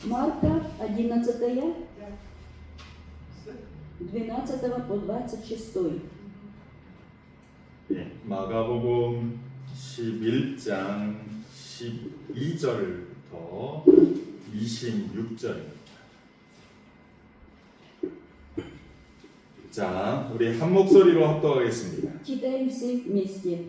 Марка 11, 12 по 26. 예, 마가복음 11장 12절부터 26절입니다. 자, 우리 한 목소리로 합독하겠습니다. Читаем все вместе.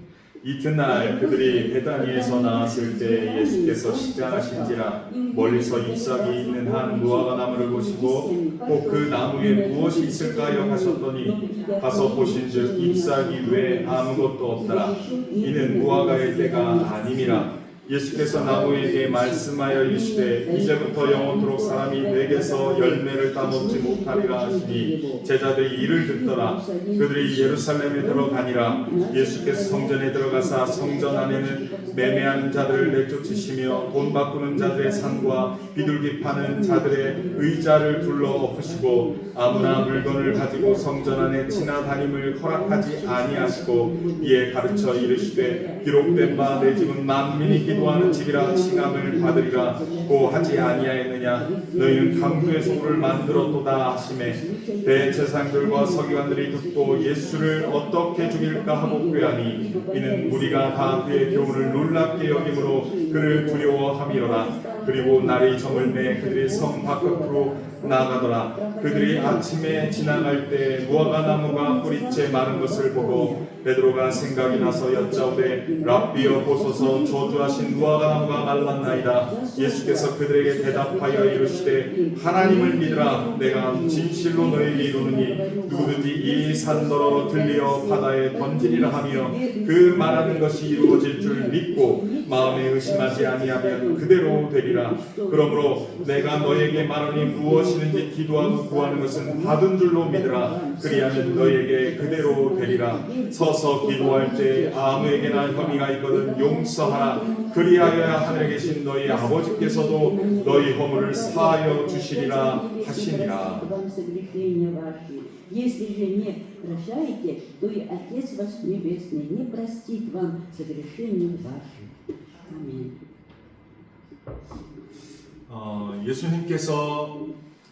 이튿날 그들이 베다니에서 나왔을 때 예수께서 시장하신지라 멀리서 잎사귀 있는 한 무화과 나무를 보시고 꼭 그 나무에 무엇이 있을까요 하셨더니 가서 보신즉 잎사귀 외에 아무것도 없더라. 이는 무화과의 때가 아님이라. 예수께서 나무에게 말씀하여 이르시되 이제부터 영원토록 사람이 내게서 열매를 따먹지 못하리라 하시니 제자들이 이를 듣더라. 그들이 예루살렘에 들어가니라. 예수께서 성전에 들어가사 성전 안에는 매매하는 자들을 내쫓으시며 돈 바꾸는 자들의 상과 비둘기 파는 자들의 의자를 둘러 엎으시고 아무나 물건을 가지고 성전 안에 지나다님을 허락하지 아니하시고 이에 가르쳐 이르시되 기록된 바 내 집은 만민이 기도하는 집이라 칭함을 받으리라 고 하지 아니하였느냐. 너희는 강도의 소굴을 만들었도다 하시매 대제사장들과 서기관들이 듣고 예수를 어떻게 죽일까 하고 꾀하니 이는 무리가 다 그의 교훈을 놀랍게 여김으로 그를 두려워함이로라. 그리고 날이 저물매 그들이 성 바깥으로 나가더라. 그들이 아침에 지나갈 때 무화과 나무가 뿌리째 마른 것을 보고 베드로가 생각이 나서 여짜오되 랍비여 보소서 저주하신 무화과 나무가 말랐나이다. 예수께서 그들에게 대답하여 이르시되 하나님을 믿으라. 내가 진실로 너희에게 이르노니 누구든지 이 산더러 들리어 바다에 던지리라 하며 그 말하는 것이 이루어질 줄 믿고 마음에 의심하지 아니하면 그대로 되리라. 그러므로 내가 너희에게 말하니 무엇이든지 기도하고 구하는 것은 받은 줄로 믿으라. 그리하면 너희에게 그대로 되리라. 서서 기도할 때 아무에게나 혐의가 있거든 용서하라. 그리하여야 하늘에 계신 너희 아버지께서도 너희 허물을 사하여 주시리라 하시니라. Если же не прощаете, то и Отец ваш Небесный не простит вам согрешений ваших. 아멘. 예수님께서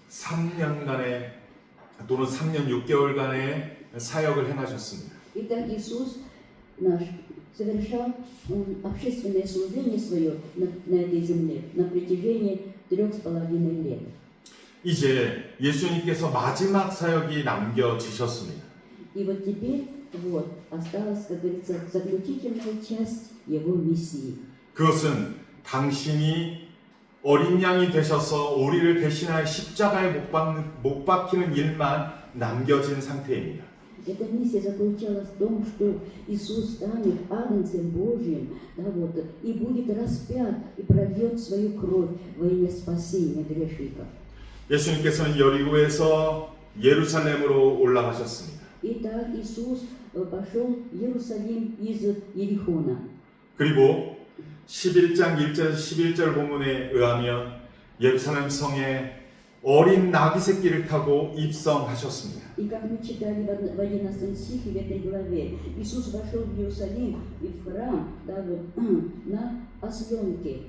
3년간의 또는 3년 6개월간의 사역을 행하셨습니다. Итак, Иисус наш совершал общественное служение свое на этой земле на протяжении 3,5 лет. 이제 예수님께서 마지막 사역이 남겨지셨습니다. И вот теперь осталась, как говорится, заключительная часть его миссии. 그것은 당신이 어린 양이 되셔서 우리를 대신하여 십자가에 못 박히는 일만 남겨진 상태입니다. Эта миссия заключалась в том, что Иисус станет агнцем Божьим, и будет распят, и прольет свою кровь во имя спасения грешников. 예수님께서는 여리고에서 예루살렘으로 올라가셨습니다. Итак, Иисус пошел в Иерусалим из Иерихона. 그리고 11장 1절 11절 본문에 의하면 예루살렘 성에 어린 나귀 새끼를 타고 입성하셨습니다. И как мы читали в 11 стихе в этой главе, Иисус вошел в Иерусалим и в храм на осленке.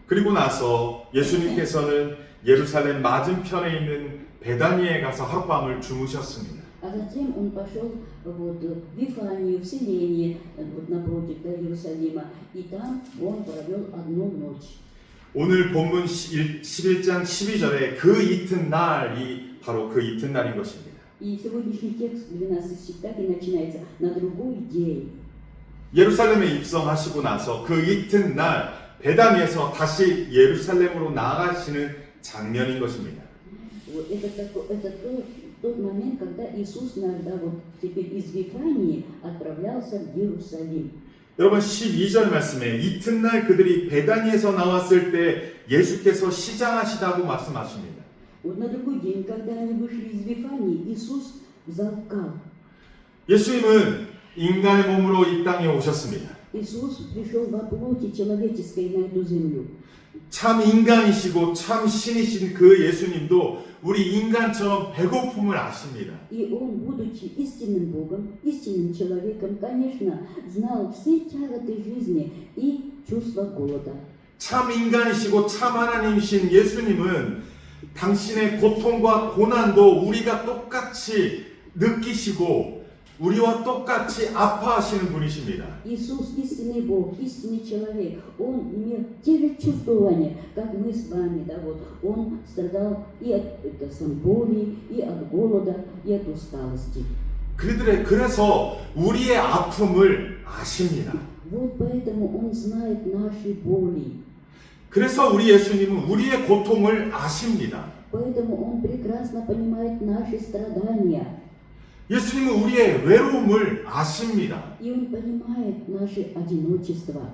그리고 나서 예수님께서는 예루살렘 맞은편에 있는 베다니에 가서 하룻밤을 주무셨습니다. А затем он пошел в Вифанию, в селение напротив Иерусалима, и там он провел одну ночь. 오늘 본문 11장 12절에 그 이튿날이 바로 그 이튿날인 것입니다. И сегодняшний текст 12 стих так и начинается на другой день. 예루살렘에 입성하시고 나서 그 이튿날 베다니에서 다시 예루살렘으로 나아가시는 장면인 것입니다. Это тот момент, когда Иисус теперь из Вифании отправлялся в Иерусалим. 여러분 12절 말씀에 이튿날 그들이 베다니에서 나왔을 때 예수께서 시장하시다고 말씀하십니다. Вот на другой день, когда они вышли из Вифании, Иисус взял кал. 예수님은 인간의 몸으로 이 땅에 오셨습니다. Иисус пришел во плоти человеческой на эту землю. 참 인간이시고 참 신이신 그 예수님도 우리 인간처럼 배고픔을 아십니다. И он, будучи истинным Богом, истинным человеком, конечно, знал все тяготы жизни и чувство голода. 참 인간이시고 참 하나님이신 예수님은 당신의 고통과 고난도 우리가 똑같이 느끼시고 우리와 똑같이 아파하시는 분이십니다. Иисус истинный Бог, истинный человек. Он имел те же чувствования, как мы с вами. Да, вот. Он страдал и от боли, и от голода, и от усталости. 그래서 우리의 아픔을 아십니다. Вот поэтому Он знает наши боли. 그래서 우리 예수님은 우리의 고통을 아십니다. Поэтому Он прекрасно понимает наши страдания. 예수님은 우리의 외로움을 아십니다. И Он понимает наше одиночество.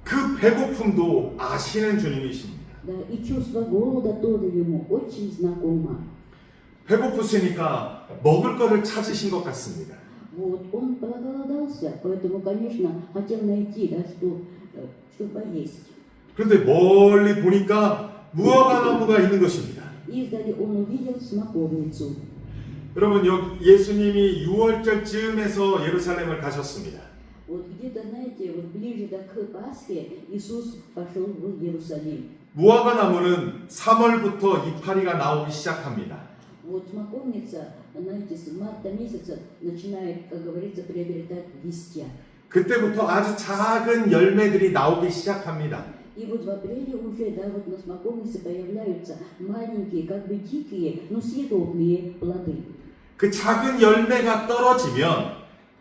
그 배고픔도 아시는 주님이십니다. Да, и чувство голода тоже Ему очень знакомо. 배고프시니까 먹을 거를 찾으신 것 같습니다. Вот, Он проголодался, поэтому, конечно, хотел найти, да, что поесть. 그런데 멀리 보니까 무화과나무가 있는 것입니다. Издали Он увидел смоковницу. 여러분, 예수님이 6월절 즈음에서 예루살렘을 가셨습니다. Вот где-то, знаете, вот ближе к Пасхе Иисус пошел в Иерусалим. 무화과나무는 3월부터 이파리가 나오기 시작합니다. Вот смоковница, знаете, с марта месяца начинает, как говорится, приобретать листья. 그때부터 아주 작은 열매들이 나오기 시작합니다. И вот в апреле уже, да, вот на смоковнице появляются маленькие, как бы дикие, но съедобные плоды. 그 작은 열매가 떨어지면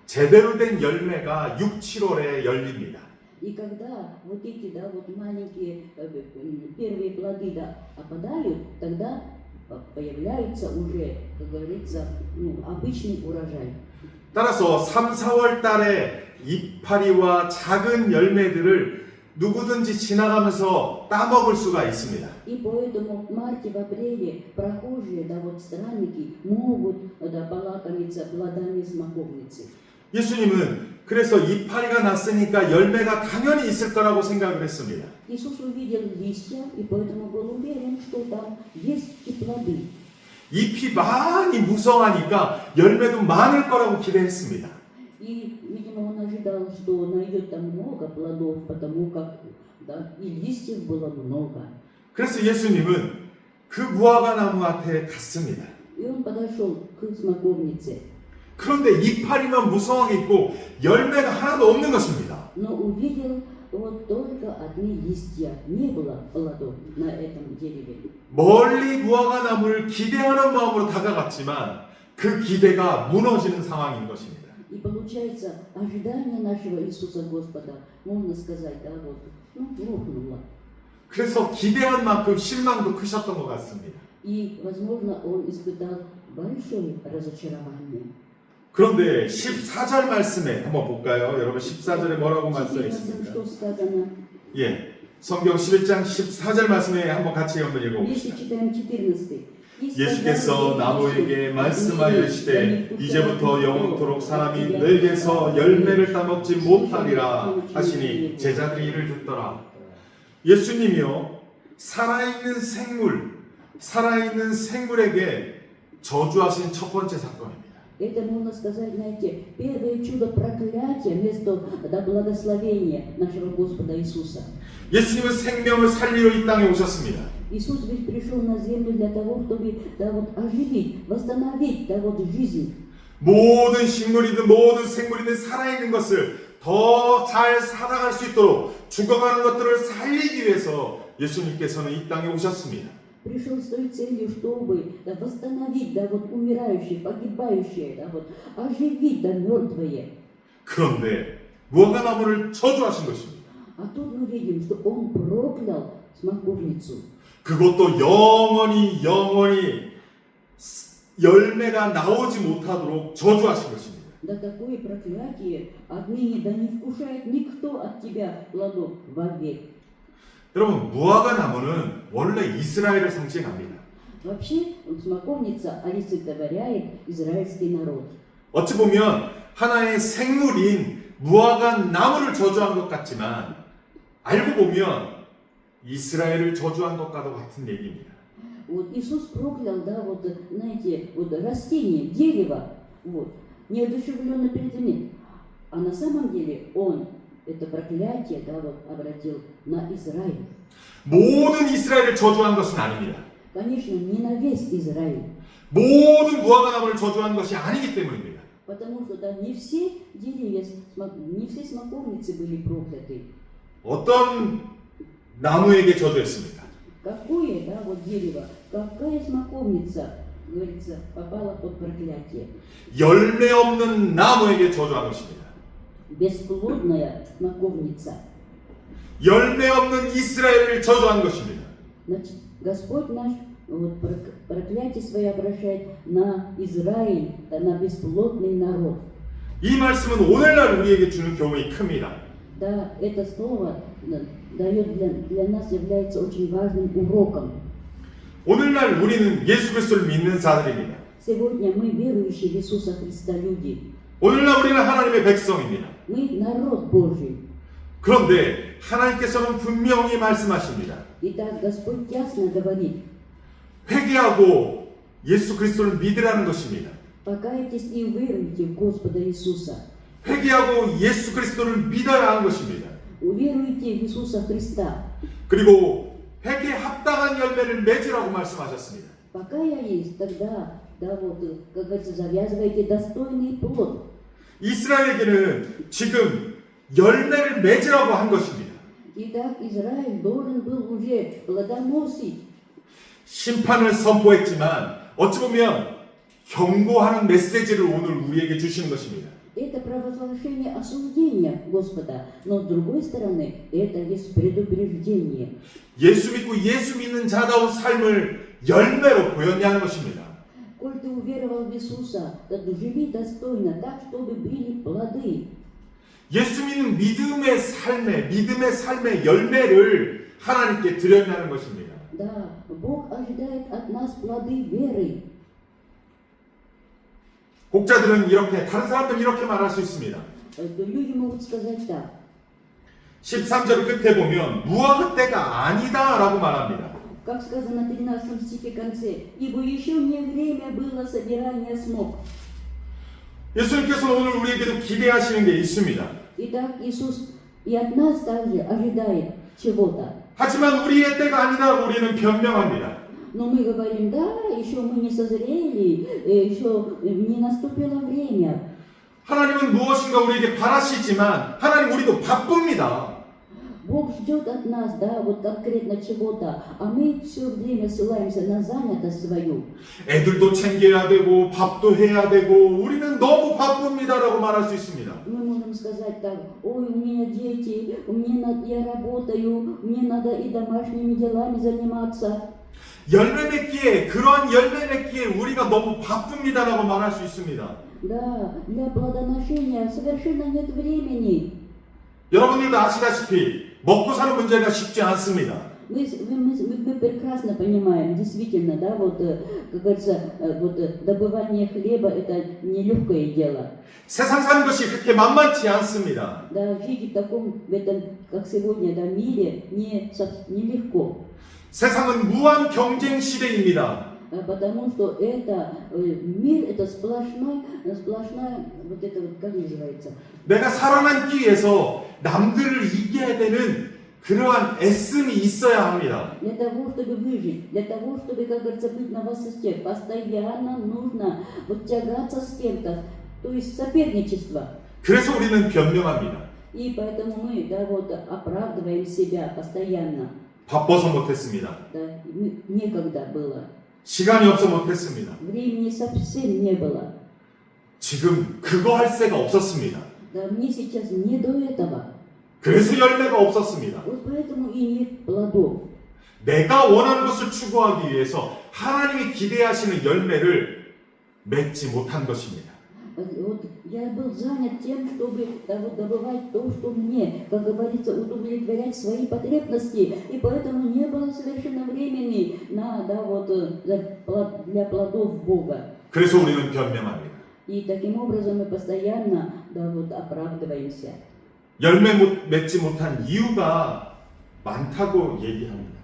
제대로 된 열매가 6, 7월에 열립니다. И когда вот эти, да, вот маленькие первые плоды, да, опадают, тогда появляется уже, как говорится, обычный урожай. 따라서 3, 4월 달에 이파리와 작은 열매들을 누구든지 지나가면서 따먹을 수가 있습니다. И поэтому в марте, в апреле прохожие, да, вот странники могут, да, полакомиться плодами смоковницы. 예수님은 그래서 이파리가 났으니까 열매가 당연히 있을 거라고 생각을 했습니다. Иисус увидел листья, и поэтому был уверен, что там есть и плоды. 잎이 많이 무성하니까 열매도 많을 거라고 기대했습니다. И, видимо, он ожидал, что найдет там много плодов, потому как, да, и листьев было много. 그래서 예수님은 그 무화과 나무한테 갔습니다. И он подошел к смоковнице, 그런데 이파리만 무성하게 있고 열매가 하나도 없는 것입니다. но увидел вот только одни листья, не было плодов на этом дереве. 멀리 무화과 나무를 기대하는 마음으로 다가갔지만 그 기대가 무너지는 상황인 것입니다. И получается, ожидание нашего Иисуса Господа, можно сказать, да, вот, рухнуло. 그래서 기대한 만큼 실망도 크셨던 것 같습니다. И, возможно, он испытал большое разочарование. 그런데 14절 말씀에 한번 볼까요? 여러분 14절에 뭐라고 말써 14 있습니까? что сказано? 예, 성경 11장 14절 말씀에 한번 같이 한번 Если 읽어봅시다. читаем 14. 예수께서 나무에게 말씀하여 이르시되 이제부터 영원토록 사람이 너에게서 열매를 따먹지 못하리라 하시니 제자들이 이를 듣더라. 예수님이요 살아있는 생물에게 저주하신 첫 번째 사건입니다. Это можно сказать, знаете, первое чудо проклятия вместо, да, благословения нашего Господа Иисуса. 예수님은 생명을 살리러 이 땅에 오셨습니다. Иисус ведь пришел на землю для того, чтобы, да, вот, оживить, восстановить, да, вот, жизнь. 모든 식물이든 모든 생물이든 살아있는 것을 더 잘 살아갈 수 있도록 죽어가는 것들을 살리기 위해서 예수님께서는 이 땅에 오셨습니다. Пришел с той целью, чтобы, да, восстановить, да, вот, умирающие, погибающие, да, вот, оживить, да, мертвые. 그런데 무화과 나무를 저주하신 것입니다. А тут мы видим, что он проклял смоковницу. 그것도 영원히 열매가 나오지 못하도록 저주하신 것입니다. Да такое проклятие отныне да не вкушает никто от тебя плодов вовек. 여러분 무화과 나무는 원래 이스라엘을 상징합니다. Вообще, смоковница олицетворяет израильский народ. 어찌 보면 하나의 생물인 무화과 나무를 저주한 것 같지만 알고 보면 이스라엘을 저주한 것과도 같은 얘기입니다. Вот Иисус проклял, да, вот, знаете, вот растение, дерево, вот, неодушевленно перед ним. А на самом деле он это проклятие, да, вот обратил на Израиль. 모든 이스라엘을 저주한 것은 아닙니다. Конечно, не на весь Израиль, 모든 무화과 나무를 저주한 것이 아니기 때문입니다. потому что да, не все деревья, не все смоковницы были прокляты. 어떤 나무에게 저주했습니까? Какое, да, вот дерево, какая смоковница, говорится, попала под проклятие? 열매 없는 나무에게 저주한 것입니다. Бесплодная смоковница. 열매 없는 이스라엘을 저주한 것입니다. Значит, Господь наш вот, проклятие свое обращает на Израиль, на бесплодный народ. 이 말씀은 오늘날 우리에게 주는 교훈이 큽니다. Да, это слово дает для нас является очень важным уроком. 오늘날 우리는 예수 그리스도를 믿는 자들입니다. Сегодня мы верующие в Иисуса Христа люди. 오늘날 우리는 하나님의 백성입니다. Мы народ Божий. 그런데 하나님께서는 분명히 말씀하십니다. Итак, Господь ясно говорит: 회개하고 예수 그리스도를 믿으라는 것입니다. покайтесь и уверуйте в Господа Иисуса. 회개하고 예수 그리스도를 믿어야 하는 것입니다. Уверуйте в Иисуса Христа. 그리고 회개에 합당한 열매를 맺으라고 말씀하셨습니다. Покаялись, тогда, да, вот, как говорится, завязывайте достойный плод. 이스라엘에게는 지금 열매를 맺으라고 한 것입니다. Итак, Израиль должен был уже плодоносить. 심판을 선포했지만 어찌 보면 경고하는 메시지를 오늘 우리에게 주시는 것입니다. Это провозглашение осуждения Господа, но с другой стороны, это есть предупреждение. 예수 믿고 예수 믿는 자다운 삶을 열매로 보였냐는 것입니다. Коль ты уверовал в Иисуса, то живи достойно, так, чтобы были плоды. 예수 믿는 믿음의 삶의 열매를 하나님께 드렸냐는 것입니다. Да, Бог ожидает от нас плоды веры. 목자들은 이렇게, 다른 사람들은 이렇게 말할 수 있습니다. Люди могут сказать так. 13절 끝에 보면 무화과 때가 아니다 라고 말합니다. Как сказано в 13 стихе в конце, ибо еще не время было собирания смок. 예수님께서는 오늘 우리에게도 기대하시는 게 있습니다. Итак, Иисус и от нас также ожидает чего-то. 하지만 우리의 때가 아니다라고 우리는 변명합니다. Но мы говорим, да, еще мы не созрели, еще не наступило время. 하나님은 무엇인가 우리에게 바라시지만 하나님 우리도 바쁩니다. Бог ждет от нас, да, вот конкретно чего-то, а мы все время ссылаемся на занятость свою. 애들도 챙겨야 되고 밥도 해야 되고 우리는 너무 바쁩니다라고 말할 수 있습니다. Мы можем сказать так: ой, у меня дети, я работаю, мне надо и домашними делами заниматься. 열매 맺기에, 그러한 열매 맺기에 우리가 너무 바쁩니다라고 말할 수 있습니다. Да, для плодоношения совершенно нет времени. 여러분들도 아시다시피 먹고 사는 문제가 쉽지 않습니다. Мы прекрасно понимаем, действительно, да, вот, как говорится, вот добывание хлеба это нелегкое дело. 세상 사는 것이 그렇게 만만치 않습니다. Да, жить в этом, как сегодня, да, мире нелегко. 세상은 무한 경쟁 시대입니다. Потому что это мир, это сплошная, вот это вот, как называется? 내가 살아남기 위해서 남들을 이겨야 되는 그러한 애씀이 있어야 합니다. Для того, чтобы выжить, для того, чтобы, как говорится, быть на высоте, постоянно нужно вот тягаться с кем-то, то есть соперничество. 그래서 우리는 변명합니다. И поэтому мы, да, вот оправдываем себя постоянно. 바빠서 못했습니다. Да, некогда было. 시간이 없어 못했습니다. Времени совсем не было. 지금 그거 할 새가 없었습니다. Да, мне сейчас не до этого. 그래서 열매가 없었습니다. Вот поэтому и нет плодов. 내가 원하는 것을 추구하기 위해서 하나님이 기대하시는 열매를 맺지 못한 것입니다. Вот я был занят тем, чтобы да, вот, добывать то, что мне, как говорится, удовлетворять свои потребности, и поэтому не было совершенно времени на, да, вот, для плодов Бога. 그래서 우리는 변명합니다. И таким образом мы постоянно, да, вот, оправдываемся. 열매 맺지 못한 이유가 많다고 얘기합니다.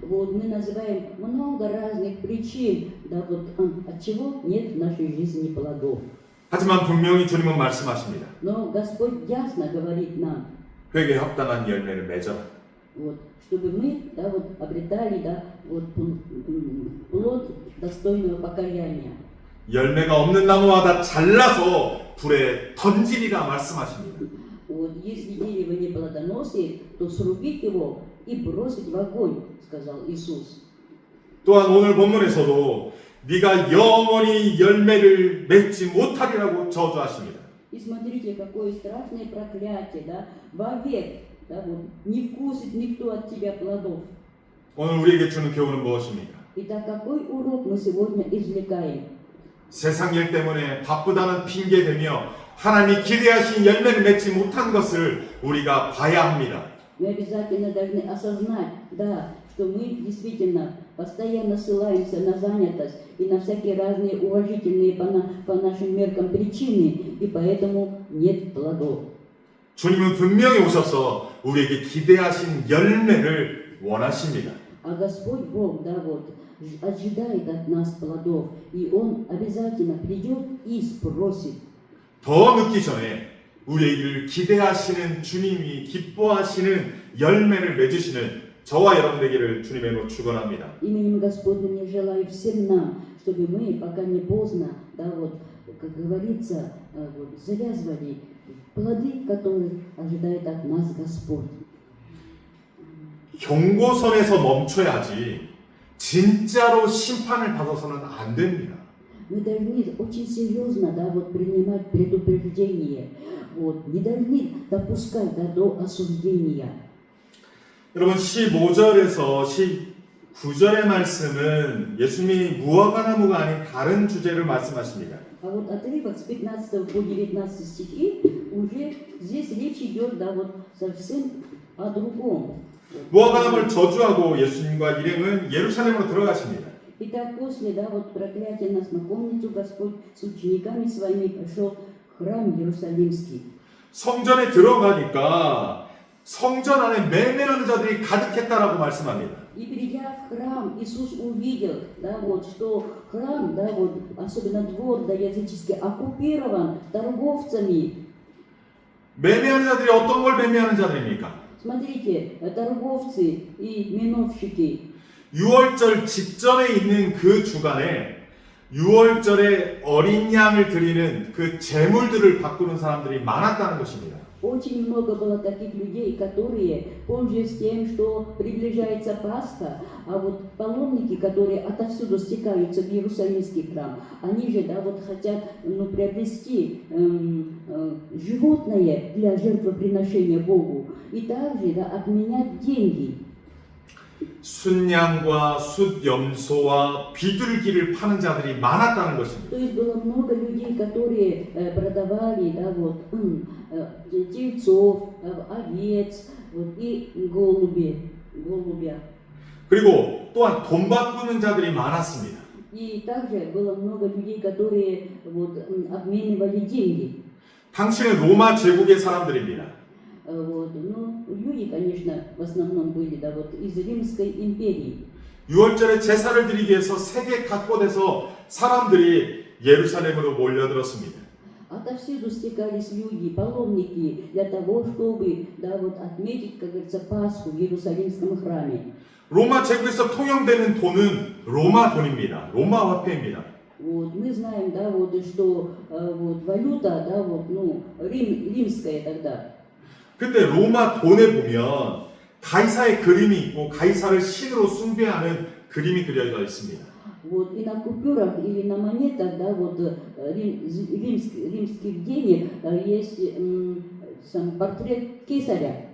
Вот мы называем много разных причин, да, вот, от чего нет в нашей жизни плодов. 하지만 분명히 주님은 말씀하십니다. Но Господь ясно говорит нам: 회개에 합당한 열매를 맺어라. Вот, чтобы мы, да, вот, обретали, да, вот, плод достойного покаяния. 열매가 없는 나무마다 잘라서 불에 던지리라 말씀하십니다. Вот, если дерево не плодоносит, то срубить его и бросить в огонь, сказал Иисус. 또한 오늘 본문에서도 네가 영원히 열매를 맺지 못하리라고 저주하십니다. И смотрите, какое страшное проклятие, да, вовек, да, вот, не вкусит никто от тебя плодов. 오늘 우리에게 주는 교훈은 무엇입니까? Итак, какой урок мы сегодня извлекаем? 세상 일 때문에 바쁘다는 핑계 대며 하나님이 기대하신 열매를 맺지 못한 것을 우리가 봐야 합니다. Мы обязательно должны осознать, да, что мы действительно постоянно ссылаемся на занятость и на всякие разные уважительные по нашим меркам причины, и поэтому нет плодов. 주님은 분명히 오셔서 우리에게 기대하신 열매를 원하십니다. А Господь Бог, да, вот, ожидает от нас плодов, и Он обязательно придет и спросит. 더 늦기 전에 우리에게 기대하시는 주님이 기뻐하시는 열매를 맺으시는 저와 여러분 되기를 주님의 이름으로 축원합니다. Именем Господним я желаю всем нам, чтобы мы, пока не поздно, да, вот, как говорится, вот, завязывали плоды, которые ожидает от нас Господь. 경고선에서 멈춰야지 진짜로 심판을 받아서는 안 됩니다. Мы должны очень серьезно, да, вот, принимать предупреждение, вот, не должны допускать, да, до осуждения. 여러분 15절에서 19절의 말씀은 예수님이 무화과나무가 아닌 다른 주제를 말씀하십니다. А вот отрывок с 15 по 19 стихи, уже здесь речь идет, да, вот, совсем о другом. 무화과나무를 저주하고 예수님과 일행은 예루살렘으로 들어가십니다. Итак, после, да, вот, проклятия на смоковницу Господь с учениками своими пошел в храм Иерусалимский. 성전에 들어가니까 성전 안에 매매하는 자들이 가득했다라고 말씀합니다. И придя в храм, Иисус увидел, да, вот, что храм, да, вот, особенно двор, да, языческий, оккупирован торговцами. 매매하는 자들이 어떤 걸 매매하는 자들입니까? Смотрите, торговцы и миновщики. 6월절 직전에 있는 그 주간에 6월절에 어린 양을 드리는 그 제물들을 바꾸는 사람들이 많았다는 것입니다. Очень много было таких людей, которые, пользуясь тем, что приближается Пасха, а вот паломники, которые отовсюду стекаются в Иерусалимский храм, они же, да, вот хотят, ну, приобрести животное для жертвоприношения Богу и также, да, обменять деньги. 순양과 숫염소와 비둘기를 파는 자들이 많았다는 것입니다. То есть было много людей, которые продавали, да, вот, тельцов, овец, вот, и голубя. 그리고 또한 돈 바꾸는 자들이 많았습니다. И также было много людей, которые вот, обменивали деньги. 당신은 로마 제국의 사람들입니다. Вот, ну, люди, конечно, в основном были, да, вот, из Римской империи. 6월절에 제사를 드리기 위해서 세계 각곳에서 사람들이 예루살렘으로 몰려들었습니다. Отовсюду стекались люди, паломники, для того, чтобы, да, вот, отметить, как говорится, Пасху в Иерусалимском храме. 로마 제국에서 통용되는 돈은 로마 돈입니다. 로마 화폐입니다. Вот, мы знаем, да, вот, что вот, валюта, да, вот, ну, римская тогда. 근데 로마 돈에 보면 가이사의 그림이 있고 가이사를 신으로 숭배하는 그림이 그려져 있습니다. Вот, и на купюрах или на монетах, да, вот, римских денег есть сам портрет кесаря.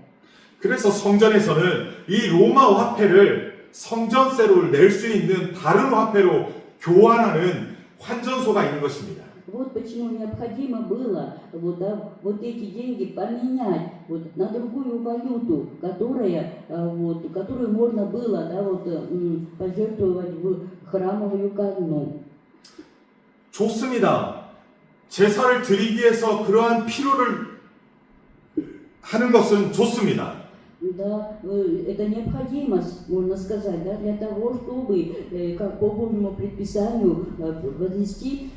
그래서 성전에서는 이 로마 화폐를 성전세로 낼 수 있는 다른 화폐로 교환하는 환전소가 있는 것입니다. Вот почему необходимо было вот, да, вот эти деньги поменять вот, на другую валюту, которую можно было, да, вот, пожертвовать в храмовую казну. 좋습니다. 제사를 드리기 위해서 그러한 필요를 하는 것은 좋습니다. Да, это необходимость, можно сказать, да, для того, чтобы, как по Божьему предписанию, вознести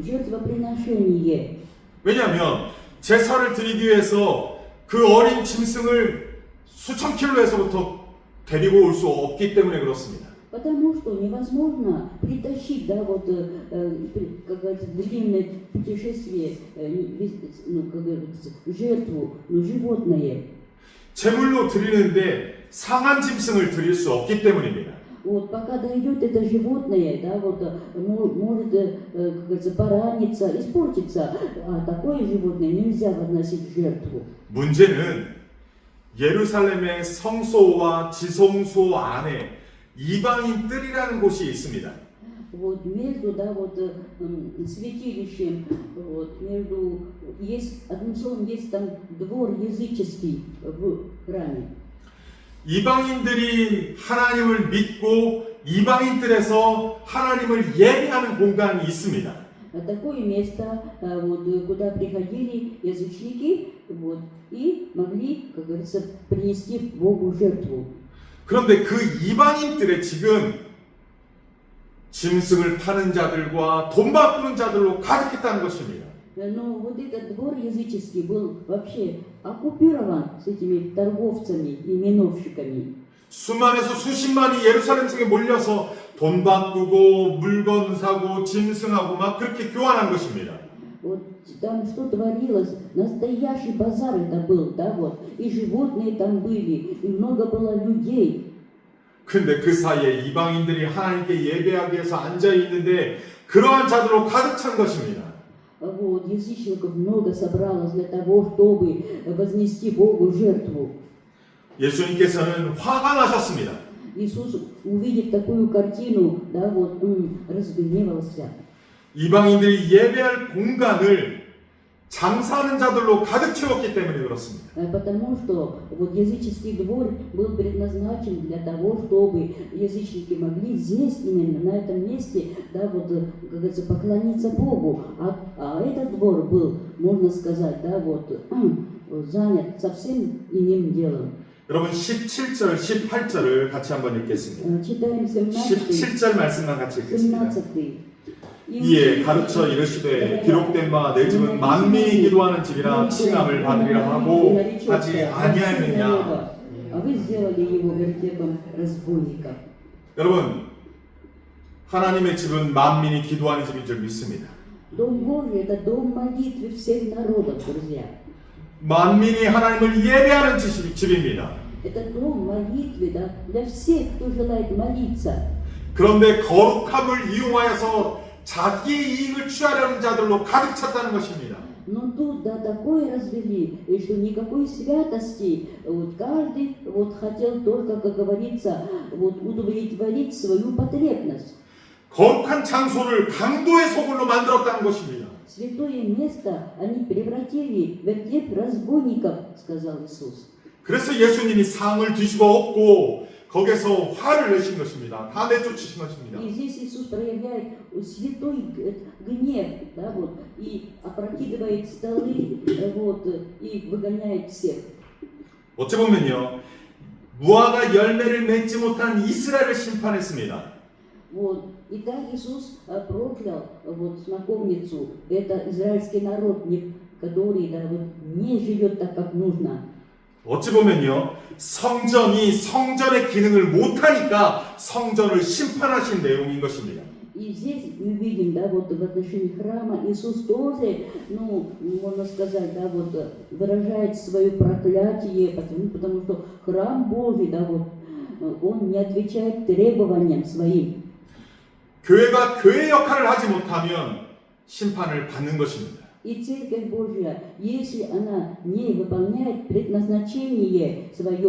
жертвоприношение. 왜냐하면 제사를 드리기 위해서 그 그 어린 짐승을 수천 킬로에서부터 데리고 올 수 없기 때문에 그렇습니다. Потому что невозможно притащить, да, вот, как говорится, длинное путешествие, ну, как говорится, жертву, ну, животное. 제물로 드리는데 상한 짐승을 드릴 수 없기 때문입니다. Вот, пока дойдет это животное, да, вот, может, как говорится, пораниться, испортиться, а такое животное нельзя возносить в жертву. 문제는 예루살렘의 성소와 지성소 안에 이방인 뜰이라는 곳이 있습니다. Вот между, да, вот святилищем, вот между есть одним словом есть там двор языческий в храме. 이방인들이 하나님을 믿고 이방인 뜰에서 하나님을 예배하는 공간이 있습니다. Такое место, вот, куда приходили язычники, вот, и могли, как говорится, принести Богу жертву. 그런데 그 이방인들의 지금 짐승을 파는 자들과 돈 바꾸는 자들로 가득했다는 것입니다. Но вот этот двор языческий был вообще оккупирован с этими торговцами и миновщиками. 수만에서 수십만이 예루살렘 성에 몰려서 돈 바꾸고 물건 사고 짐승하고 막 그렇게 교환한 것입니다. Вот там что творилось, настоящий базар это был, да, вот, и животные там были, и много было людей. 근데 그 사이에 이방인들이 하나님께 예배하기 위해서 앉아 있는데 그러한 자들로 가득 찬 것입니다. Вот, язычников много собралось для того, чтобы вознести Богу жертву. 예수님께서는 화가 나셨습니다. Иисус, увидев такую картину, да, вот, он разгневался. 이방인들이 예배할 공간을 장사하는 자들로 가득 채웠기 때문에 그렇습니다. Потому что вот языческий двор был предназначен для того, чтобы язычники могли здесь, именно на этом месте, да, вот, как говорится, поклониться Богу. А этот двор был, можно сказать, да, вот, занят совсем иным делом. 여러분 17절, 18절을 같이 한번 읽겠습니다. Читаем 17, 17절 말씀만 같이 읽겠습니다. 17. 이에 가르쳐 이르시되 기록된 바 내 집은 만민이 기도하는 집이라 칭함을 받으리라 하고 하지 아니하였느냐. А вы сделали его вертепом разбойников. 여러분 하나님의 집은 만민이 기도하는 집인 줄 믿습니다. Дом Божий – это дом молитвы всех народов, друзья. 만민이 하나님을 예배하는 집입니다. Это дом молитвы, да, для всех, кто желает молиться. 그런데 거룩함을 이용하여서 자기의 이익을 취하려는 자들로 가득 찼다는 것입니다. Но тут, да, такое развели, что никакой святости, вот каждый вот хотел только, как говорится, вот удовлетворить свою потребность. 거룩한 장소를 강도의 소굴로 만들었다는 것입니다. Святое место они превратили в вертеп разбойников, сказал Иисус. 그래서 예수님이 상을 뒤집어 엎고 거기서 화를 내신 것입니다. 다 내쫓으신 것입니다. И здесь Иисус проявляет святой гнев, да, вот, и опрокидывает столы, вот, и выгоняет всех. 어찌 보면요, 무화과 열매를 맺지 못한 이스라엘을 심판했습니다. Вот. И так Иисус проклял вот, смоковницу, это израильский народ, который, да, вот, не живет так, как нужно. 어찌 보면요, 성전이 성전의 기능을 못하니까 성전을 심판하신 내용인 것입니다. И здесь мы видим, да, вот в отношении храма Иисус тоже, ну, можно сказать, да, вот выражает свое проклятие, потому что храм Божий, да, вот, он не отвечает требованиям своим. 교회가 교회 역할을 하지 못하면 심판을 받는 것입니다. И Церковь Божья, если она не выполняет предназначение свое,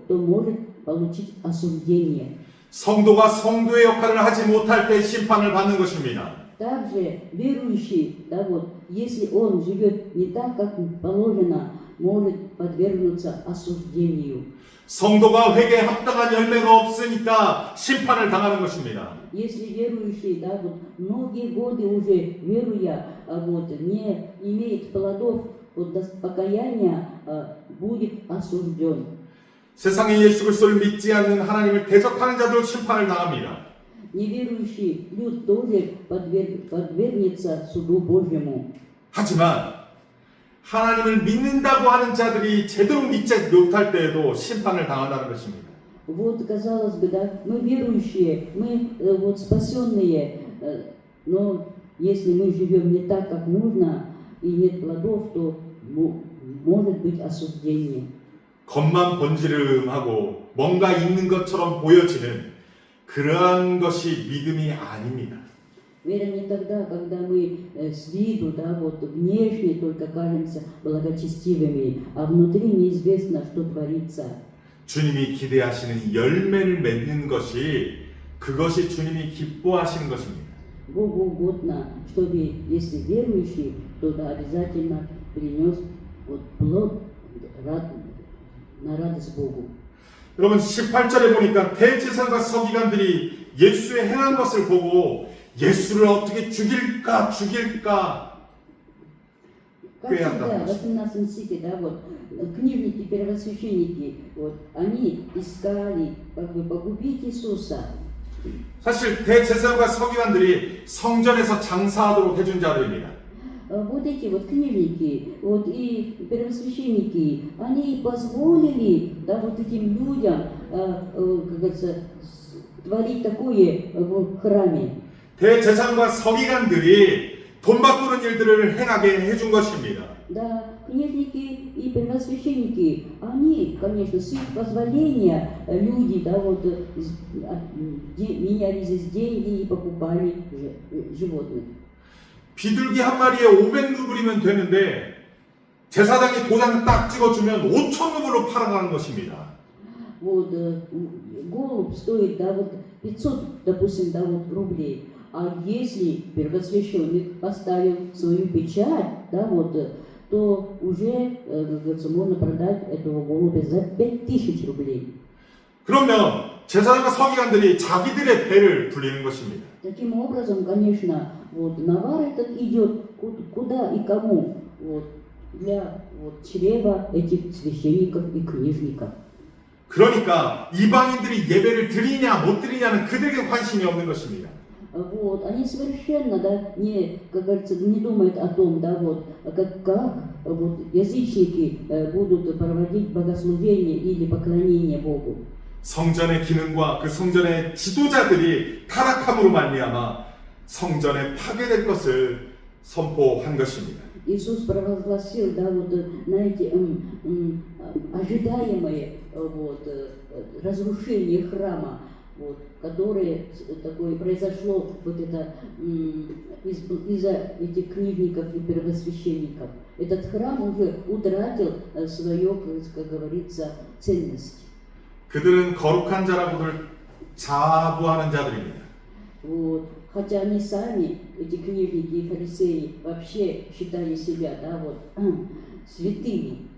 то может получить осуждение. 성도가 성도의 역할을 하지 못할 때 심판을 받는 것입니다. Также верующий, да, вот, если он живет не так, как положено, может подвергнуться осуждению. 성도가 회개에 합당한 열매가 없으니까 심판을 당하는 것입니다. Если верующий, да, вот, многие годы уже веруя, вот, не имеет плодов вот, покаяния, будет осужден. 세상에 예수 그리스도를 믿지 않는 하나님을 대적하는 자도 심판을 당합니다. Неверующий люд тоже подвергнется суду Божьему. 하지만 하나님을 믿는다고 하는 자들이 제대로 믿지 못할 때에도 심판을 당한다는 것입니다. Вот, казалось бы, да, мы верующие, мы вот спасенные, но если мы живем не так, как нужно, и нет плодов, то может быть осуждение. 겉만 번지름하고 뭔가 있는 것처럼 보여지는 그러한 것이 믿음이 아닙니다. Вера не тогда, когда мы с виду, да, вот внешне только кажемся благочестивыми, а внутри неизвестно, что творится. 주님이 기대하시는 열매를 맺는 것이 그것이 주님이 기뻐하시는 것입니다. Богу угодно, чтобы, если верующий, то да, обязательно принес вот плод на радость Богу. 여러분 18절에 보니까 대제사장과 서기관들이 예수의 행한 것을 보고 예수를 어떻게 죽일까 Как всегда, в 18 стихе, да, вот, книжники, первосвященники, вот, они искали, как бы, погубить Иисуса. 사실 대제사장과 서기관들이 성전에서 장사하도록 해준 자들입니다. Вот эти вот книжники, вот и первосвященники, они позволили, да, вот этим людям, как говорится, творить такое в храме. 대제사장과 서기관들이 돈 바꾸는 일들을 행하게 해준 것입니다. Да, книжники и первосвященники, они, конечно, с их позволения люди, да, вот, меняли здесь деньги и покупали животных. 비둘기 한 마리에 500루블이면 되는데 제사장이 도장 딱 찍어주면 5,000루블로 팔아가는 것입니다. Вот, голубь стоит, да, вот 500, допустим, да, вот рублей. А если первосвященник поставил свою печать, да, вот, то уже, как говорится, можно продать этого голубя за 5000 рублей. 그러면 제사장과 서기관들이 자기들의 배를 불리는 것입니다. Таким образом, конечно, вот, навар этот идет куда и кому, вот, для вот, чрева этих священников и книжников. 그러니까 이방인들이 예배를 드리냐 못 드리냐는 그들에게 관심이 없는 것입니다. Вот, они совершенно, да, не, как говорится, не думают о том, да, вот, как вот, язычники будут проводить богослужение или поклонение Богу. 성전의 기능과 그 성전의 지도자들이 타락함으로 말미암아 성전에 파괴될 것을 선포한 것입니다. Иисус провозгласил, да, вот, знаете, ожидаемое вот, разрушение храма, вот, которое такое произошло вот это, из-за этих книжников и первосвященников. Этот храм уже утратил свою, как говорится, ценность. 그들은 거룩한 자라고들 자부하는 자들입니다. Вот. Хотя они сами, эти книжники и фарисеи, вообще считали себя, да, вот, святыми.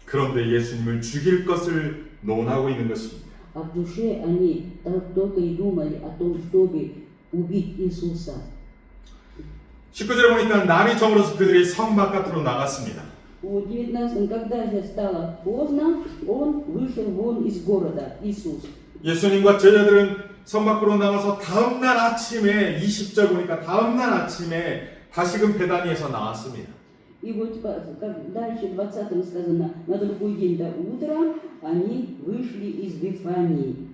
그런데 예수님을 죽일 것을 논하고 있는 것입니다. А в душе они только и думали о том, чтобы убить Иисуса. 19절에 보니까 날이 저물어서 그들이 성 바깥으로 나갔습니다. В 19-м, когда же стало поздно, он вышел вон из города, Иисус. 예수님과 제자들은 성 밖으로 나가서 다음날 아침에 20절 보니까 다음날 아침에 다시금 베다니에서 나왔습니다. И вот как дальше в 20-м сказано, на другой день до утра они вышли из Вифании.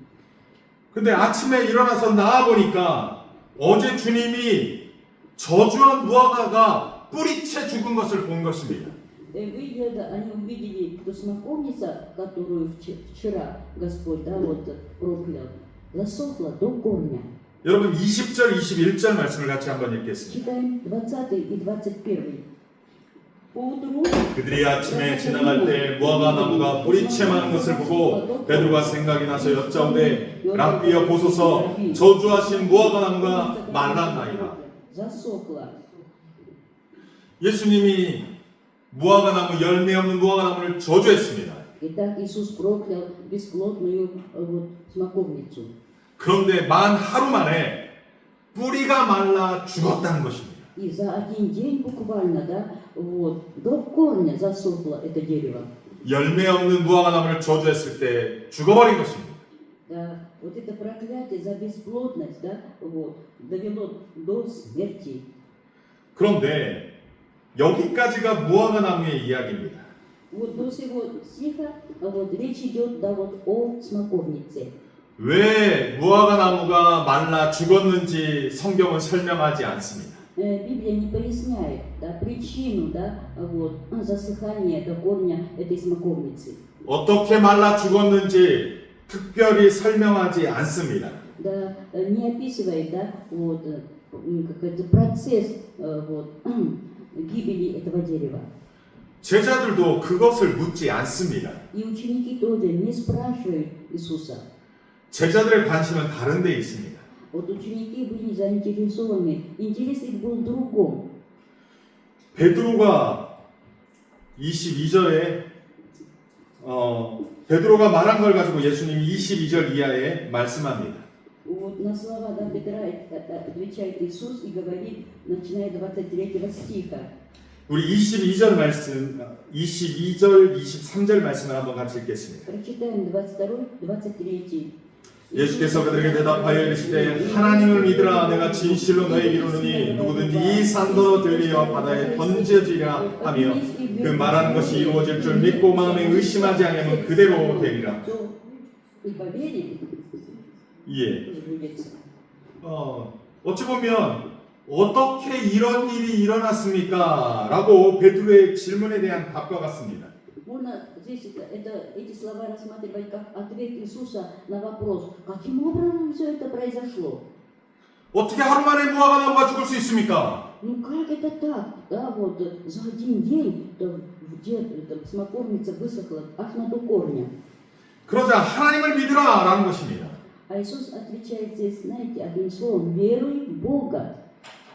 근데 아침에 일어나서 나와 보니까 어제 주님이 저주한 무화과가 뿌리채 죽은 것을 본 것입니다. Выйдя, они увидели ту смоковницу, которую вчера Господь, да, вот, проклял, засохла до корня. 여러분 20절, 21절 말씀을 같이 한번 읽겠습니다. Читаем 20 и 21. Поутру 그들이 아침에 지나갈 때 무화과 나무가 뿌리채 많은 것을 보고 베드로가 생각이 나서 여짜오되 랍비여 보소서 저주하신 무화과 나무가 말랐나이다. засохла. 예수님이 무화과 나무 열매 없는 무화과 나무를 저주했습니다. Итак, Иисус проклял бесплодную вот, смоковницу. 그런데 만 하루 만에 뿌리가 말라 죽었다는 것입니다. И за один день буквально, да, вот, до корня засохло это дерево. 열매 없는 무화과 나무를 저주했을 때 죽어버린 것입니다. Да, вот это проклятие за бесплодность, да, вот, довело до смерти. 그런데 여기까지가 무화과 나무의 이야기입니다. Вот до сего стиха вот речь идет да вот о смоковнице. 왜 무화과 나무가 말라 죽었는지 성경은 설명하지 않습니다. Библия не поясняет да, причину да, вот, засыхания до корня этой смоковницы. 어떻게 말라 죽었는지 특별히 설명하지 않습니다. Да, не описывает да, вот, какой-то процесс вот, гибели этого дерева. 제자들도 그것을 묻지 않습니다. И ученики тоже не спрашивают Иисуса. 제자들의 관심은 다른 데 있습니다. Вот ученики были заинтересованы, интерес их был в другом. 베드로가 22절에 베드로가 말한 걸 가지고 예수님이 22절 이하에 말씀합니다. Вот на слова да, Петра отвечает Иисус и говорит, начиная 23 стиха. 우리 22절 말씀, 22절, 23절 말씀을 한번 같이 읽겠습니다. Прочитаем 22, 23. 예수께서 그들에게 대답하여 이르시되 하나님을 믿으라 내가 진실로 너에게 이르노니 누구든지 이 산더러 들리어 바다에 던져지라 하며 그 말하는 것이 이루어질 줄 믿고 마음에 의심하지 않으면 그대로 되리라. 예. 어찌 보면 어떻게 이런 일이 일어났습니까? 라고 베드로의 질문에 대한 답과 같습니다. Можно здесь эти слова рассматривать как ответ Иисуса на вопрос, каким образом все это произошло? 어떻게 하루 만에 무화과 나무가 죽을 수 있습니까? Ну как это так? Да, вот за один день смоковница высохла аж на до корня. 그러자 하나님을 믿으라 라는 것입니다. А Иисус отвечает здесь, знаете, одним словом, веруй в Бога.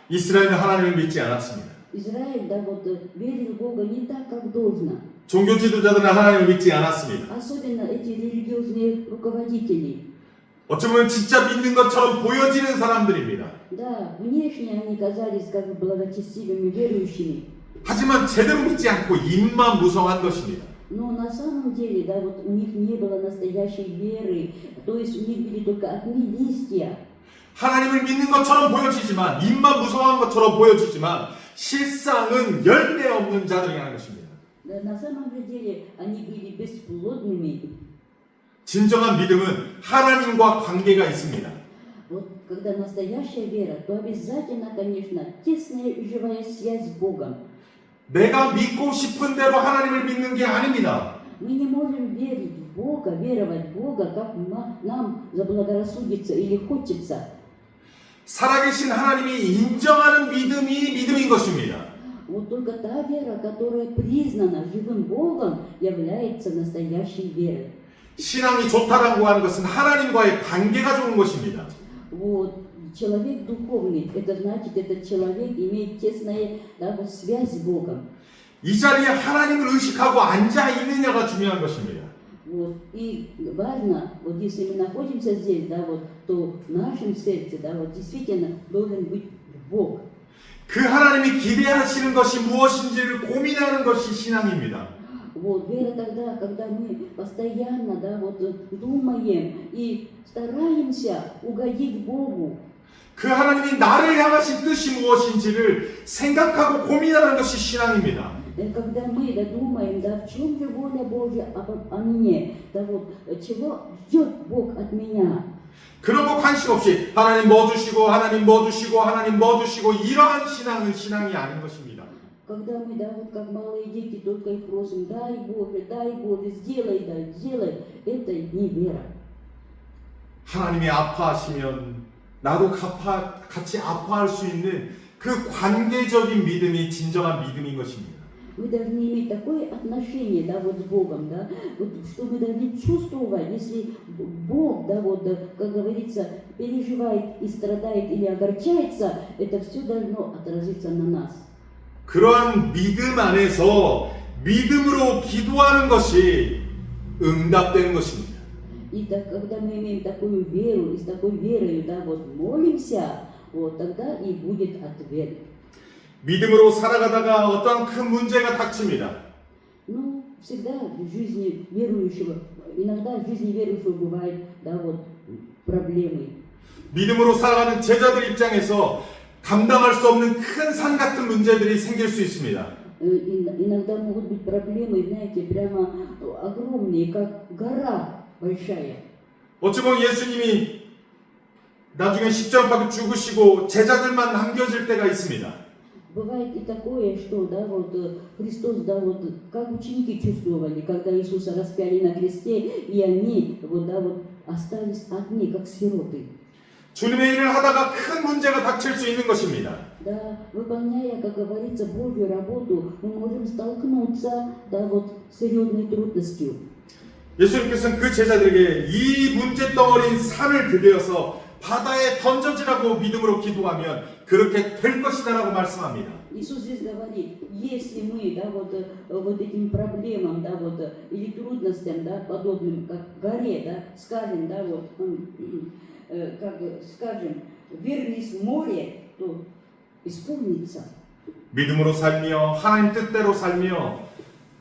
이스라엘은 하나님을 믿지 않았습니다. Израиль, да, вот верил в Бога не так, как должно. 종교 지도자들은 하나님을 믿지 않았습니다. Особенно эти религиозные руководители. 어찌 보면 진짜 믿는 것처럼 보여지는 사람들입니다. Да, внешне они казались как бы благочестивыми верующими. 하지만 제대로 믿지 않고 입만 무성한 것입니다. Но на самом деле, да, вот у них не было настоящей веры, то есть у них были только одни листья. 하나님을 믿는 것처럼 보여지지만 입만 무성한 것처럼 보여지지만 실상은 열매 없는 자들이라는 것입니다. Да, на самом же деле они были бесплодными. 진정한 믿음은 하나님과 관계가 있습니다. Вот когда настоящая вера, то обязательно, конечно, тесная и живая связь с Богом. 내가 믿고 싶은 대로 하나님을 믿는 게 아닙니다. Мы не можем верить в Бога, веровать в Бога, как нам заблагорассудится или хочется. 살아계신 하나님이 인정하는 믿음이 믿음인 것입니다. Вот только та вера, которая признана живым Богом, является настоящей верой. 신앙이 좋다라고 하는 것은 하나님과의 관계가 좋은 것입니다. Вот человек духовный, это значит, этот человек имеет тесная да, вот, связь с Богом. 이 자리에 하나님을 의식하고 앉아 있느냐가 중요한 것입니다. Вот, и важно, вот если мы находимся здесь, да, вот, то в нашем сердце, да, вот, действительно должен быть Бог. 그 하나님이 기대하시는 것이 무엇인지를 고민하는 것이 신앙입니다. Вот, вера тогда, когда мы постоянно, да, вот, думаем и стараемся угодить Богу. 그 하나님이 나를 향하신 뜻이 무엇인지를 생각하고 고민하는 것이 신앙입니다. Когда мы да, думаем, да, в чем же воля Божья о мне, да, вот, чего ждет Бог от меня. 그런 거 관심 없이 하나님 뭐 주시고 하나님 뭐 주시고 하나님 뭐 주시고 이러한 신앙은 신앙이 아닌 것입니다. Когда мы, да, вот как малые дети, только и просим, дай Боже, сделай, это не вера. 하나님이 아파하시면 나도 같이 아파할 수 있는 그 관계적인 믿음이 진정한 믿음인 것입니다. Мы должны иметь такое отношение, да, вот с Богом, да, вот, что мы должны чувствовать, если Бог, да, вот, да, как говорится, переживает и страдает или огорчается, это все должно отразиться на нас. 그러한 믿음 안에서 믿음으로 기도하는 것이 응답되는 것입니다. И так, когда мы имеем такую веру, и с такой верой, да, вот молимся, вот тогда и будет ответ. 믿음으로 살아가다가 어떤 큰 문제가 닥칩니다. Ну, всегда в жизни верующего, иногда в жизни верующего бывают, да, вот, проблемы. 믿음으로 살아가는 제자들 입장에서 감당할 수 없는 큰 산 같은 문제들이 생길 수 있습니다. Иногда могут быть проблемы, знаете, прямо огромные, как гора большая. 어찌 보면 예수님이 나중에 십자가에 죽으시고 제자들만 남겨질 때가 있습니다. Бывает и такое, что, да, вот Христос, да, вот как ученики чувствовали, когда Иисуса распяли на кресте, и они, вот, да, вот остались одни, как сироты. 주님의 일을 하다가 큰 문제가 닥칠 수 있는 것입니다. Да, выполняя, как говорится, Божью работу, мы можем столкнуться, да, вот с серьезной трудностью. 예수님께서는 그 제자들에게 이 문제덩어리인 산을 들여서 바다에 던져지라고 믿음으로 기도하면 그렇게 될 것이다라고 말씀합니다. Иисус здесь говорит, если мы, да, вот этим проблемам, да, вот, или трудностям, да, подобным, как горе, да, скажем, да, вот, как скажем, вернись в море, то исполнится. 믿음으로 살며 하나님 뜻대로 살며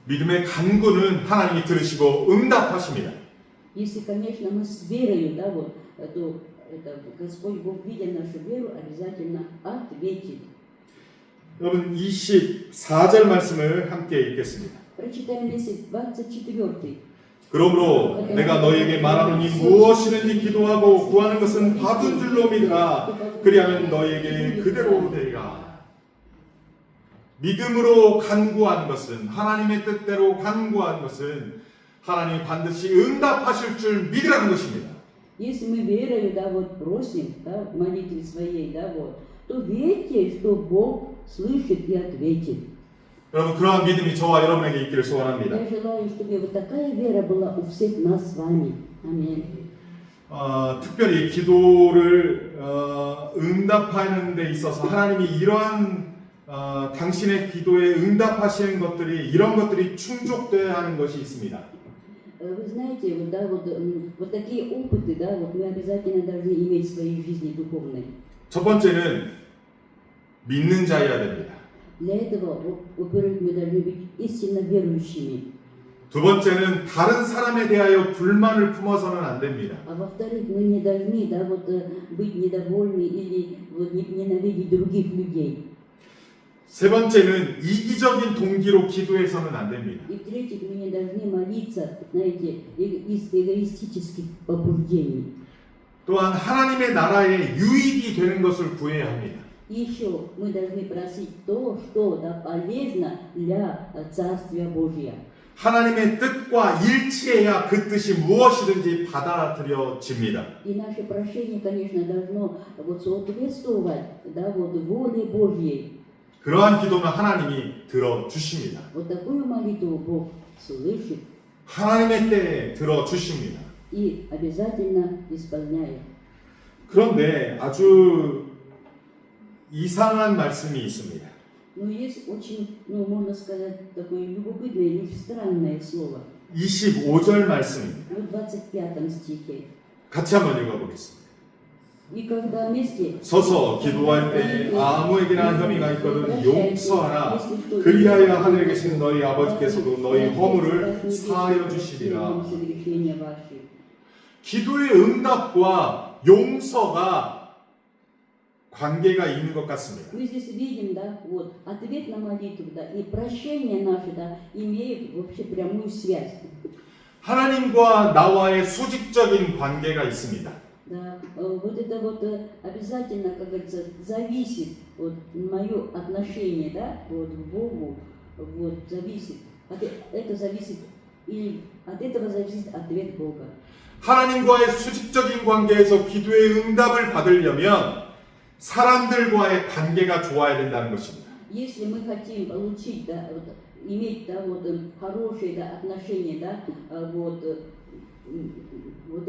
믿음의 간구는 하나님이 들으시고 응답하십니다. Если, конечно, мы с верою, да, вот, то это Господь Бог, видя нашу веру, обязательно ответит. 여러분 24절 말씀을 함께 읽겠습니다. Прочитаем вместе 24. 그러므로 내가 너희에게 말하노니 무엇이든지 기도하고 구하는 것은 받은 줄로 믿으라. 그리하면 너희에게 그대로 되리라. 믿음으로 간구한 것은, 하나님의 뜻대로 간구한 것은 하나님이 반드시 응답하실 줄 믿으라는 것입니다. Если мы верою, да, вот просим, да, в молитве своей, да, вот, то верьте, что Бог слышит и ответит. 여러분 그러한 믿음이 저와 여러분에게 있기를 소원합니다. Я желаю, чтобы вот такая вера была у всех нас с вами. Аминь. 특별히 기도를 응답하는 데 있어서 하나님이 이러한 당신의 기도에 응답하시는 것들이 이런 것들이 충족되어야 하는 것이 있습니다. Вы знаете, вот, да, вот такие опыты, да, вот мы обязательно должны иметь в своей жизни духовной. 첫 번째는 믿는 자여야 됩니다. Для этого, во-первых, мы должны быть истинно верующими. 두 번째는 다른 사람에 대하여 불만을 품어서는 안 됩니다. А во-вторых, мы не должны, да, вот, быть недовольны или вот, ненавидеть других людей. 세 번째는 이기적인 동기로 기도해서는 안 됩니다. И в-третьих, мы не должны молиться, знаете, из эгоистических побуждений. 또한 하나님의 나라에 유익이 되는 것을 구해야 합니다. И еще мы должны просить то, что, да, полезно для Царствия Божия. 하나님의 뜻과 일치해야 그 뜻이 무엇이든지 받아들여집니다. И наше прошение, конечно, должно вот соответствовать, да, вот воле Божьей. 그러한 기도는 하나님이 들어주십니다. Вот такую молитву Бог слышит 하나님의 때에 들어주십니다. и обязательно исполняет. 그런데 아주 이상한 말씀이 있습니다. Но есть очень, можно сказать, такое любопытное или странное слово. 25절 말씀입니다. В 25 стихе. 같이 한번 읽어보겠습니다. И когда вместе 서서 기도할 때 아무에게나 혐의가 있거든 용서하라. 그리하여 하늘에 계신 너희 아버지께서도 너희 허물을 사하여 주시리라. 기도의 응답과 용서가 관계가 있는 것 같습니다. Мы здесь видим, да, вот ответ на молитву, да, и прощение наше, да, имеют вообще прямую связь. 하나님과 나와의 수직적인 관계가 있습니다. Да, вот это вот обязательно, как говорится, зависит от мое отношение, да, вот к Богу, вот зависит. Это зависит и от этого зависит ответ Бога. 하나님과의 수직적인 관계에서 기도의 응답을 받으려면 사람들과의 관계가 좋아야 된다는 것입니다. Если мы хотим получить, да, вот, иметь, да, вот хорошие, да, отношения, да, вот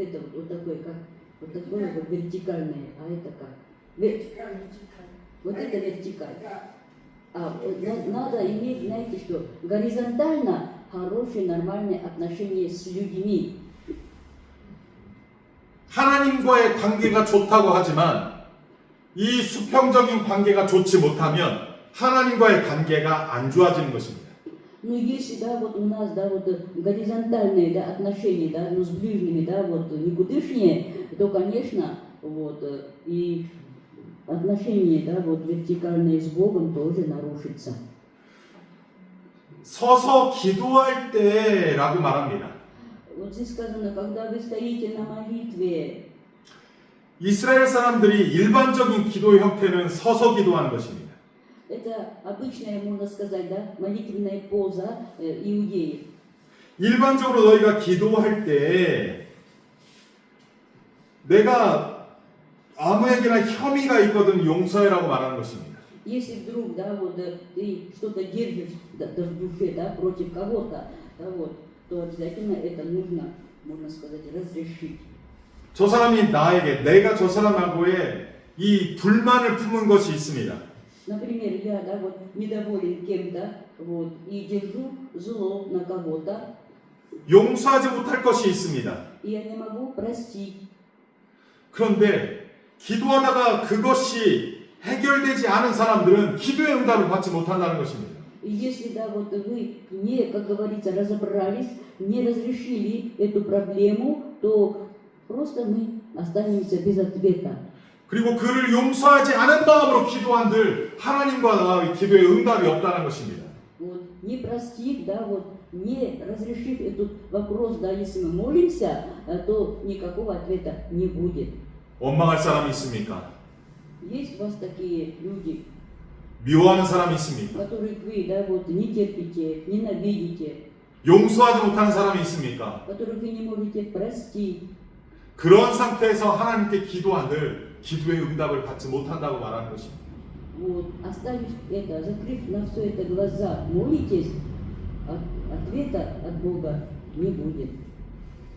это вот такое, как вот такое вот вертикальное, а это как? Вот это вертикаль. Надо иметь, знаете что, горизонтально хорошие, нормальные отношения с людьми. 하나님과의 관계가 좋다고 하지만 이 수평적인 관계가 좋지 못하면 하나님과의 관계가 안 좋아지는 것입니다. Ну, если, да, вот у нас, да, вот горизонтальные, да, отношения, да, ну, с ближними, да, вот никудышние, то, конечно, вот, и отношения, да, вот вертикальные с Богом тоже нарушится. 서서 기도할 때라고 말합니다. Вот здесь сказано, когда вы стоите на молитве, 이스라엘 사람들이 일반적인 기도 형태는 서서 기도하는 것입니다. это обычная, можно сказать, да, молитвенная поза иудеев. 일반적으로 너희가 기도할 때 내가 아무에게나 혐의가 있거든 용서해라고 말하는 것입니다. Если вдруг, да, вот ты что-то держишь да, в душе, да, против кого-то, да, вот, то обязательно это нужно, можно сказать, разрешить. 저 사람이 나에게 내가 저 사람하고의 이 불만을 품은 것이 있습니다. Например, я, да, вот недоволен кем-то, вот, и держу зло на кого-то, 용서하지 못할 것이 있습니다. и я не могу простить. 그런데 기도하다가 그것이 해결되지 않은 사람들은 기도의 응답을 받지 못한다는 것입니다. И если, да, вот вы не, как говорится, разобрались, не разрешили эту проблему, то просто мы останемся без ответа. 그리고 그를 용서하지 않은 마음으로 기도한들 하나님과 기도의 응답이 없다는 것입니다. Вот, не простив, да, вот, не разрешив этот вопрос, да, если мы молимся, то никакого ответа не будет. 원망할 사람이 있습니까? Есть у вас такие люди, 미워하는 사람이 있습니까? которых вы, да, вот, не терпите, ненавидите, 용서하지 못하는 사람이 있습니까? которых вы не можете простить. 그런 상태에서 하나님께 기도한들 기도의 응답을 받지 못한다고 말하는 것입니다. Вот, оставив это, закрыв на все это глаза, молитесь, ответа от Бога не будет.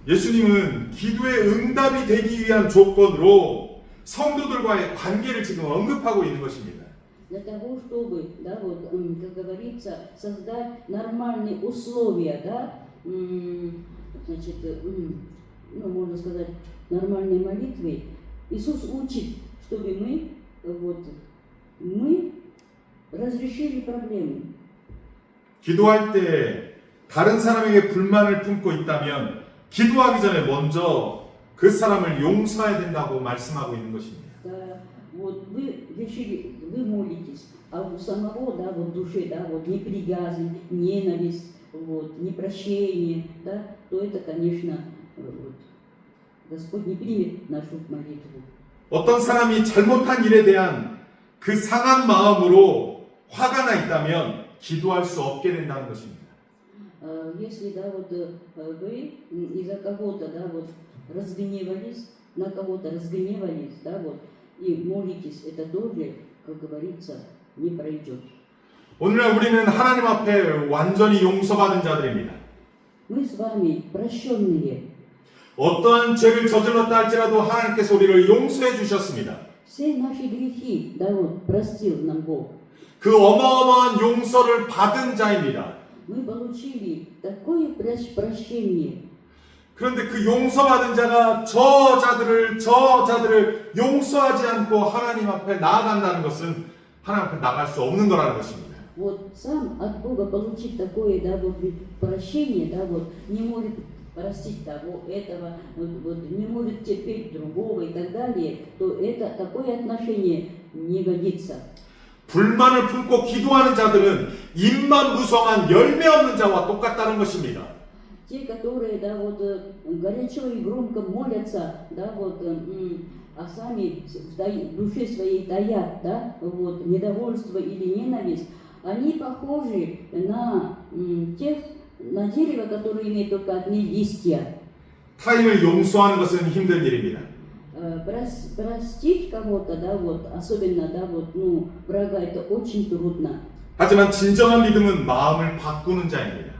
예수님은 기도의 응답이 되기 위한 조건으로 성도들과의 관계를 지금 언급하고 있는 것입니다. Для того, чтобы, да, вот, как говорится, создать нормальные условия, да, значит, ну, можно сказать, нормальной молитвы, Иисус учит, чтобы мы разрешили проблему. 기도할 때 다른 사람에게 불만을 품고 있다면 기도하기 전에 먼저 그 사람을 용서해야 된다고 말씀하고 있는 것입니다. Да, вот вы решили, вы молитесь, а у самого, да, вот в душе, да, вот неприязнь, ненависть, вот, непрощение, да, то это, конечно, вот, Господь не примет нашу молитву. 어떤 사람이 잘못한 일에 대한 그 상한 마음으로 화가 나 있다면 기도할 수 없게 된다는 것입니다. Если, да, вот вы из-за кого-то, да, вот разгневались, на кого-то разгневались, да, вот, и молитесь, это тоже, как говорится, не пройдет. 오늘날 우리는 하나님 앞에 완전히 용서받은 자들입니다. Мы с вами прощенные. 어떠한 죄를 저질렀다 할지라도 하나님께서 우리를 용서해 주셨습니다. Все наши грехи, да, вот, простил нам Бог. 그 어마어마한 용서를 받은 자입니다. Мы получили такое прощение. 그런데 그 용서받은 자가 저 자들을 용서하지 않고 하나님 앞에 나아간다는 것은 하나님 앞에 나갈 수 없는 거라는 것입니다. Вот сам от Бога получить такое, да, вот, прощение, да, вот, не может простить того, этого, вот, не может терпеть другого и так далее, то это такое отношение не годится. 불만을 품고 기도하는 자들은 입만 무성한 열매 없는 자와 똑같다는 것입니다. Те, которые, да, вот, горячо и громко молятся, да, вот, а сами в душе своей таят, да, вот, недовольство или ненависть, они похожи на на дерево, которое имеет только одни листья. 타인을 용서하는 것은 힘든 일입니다. Простить кого-то, да, вот, особенно, да, вот, ну, врага, это очень трудно. 하지만 진정한 믿음은 마음을 바꾸는 자입니다.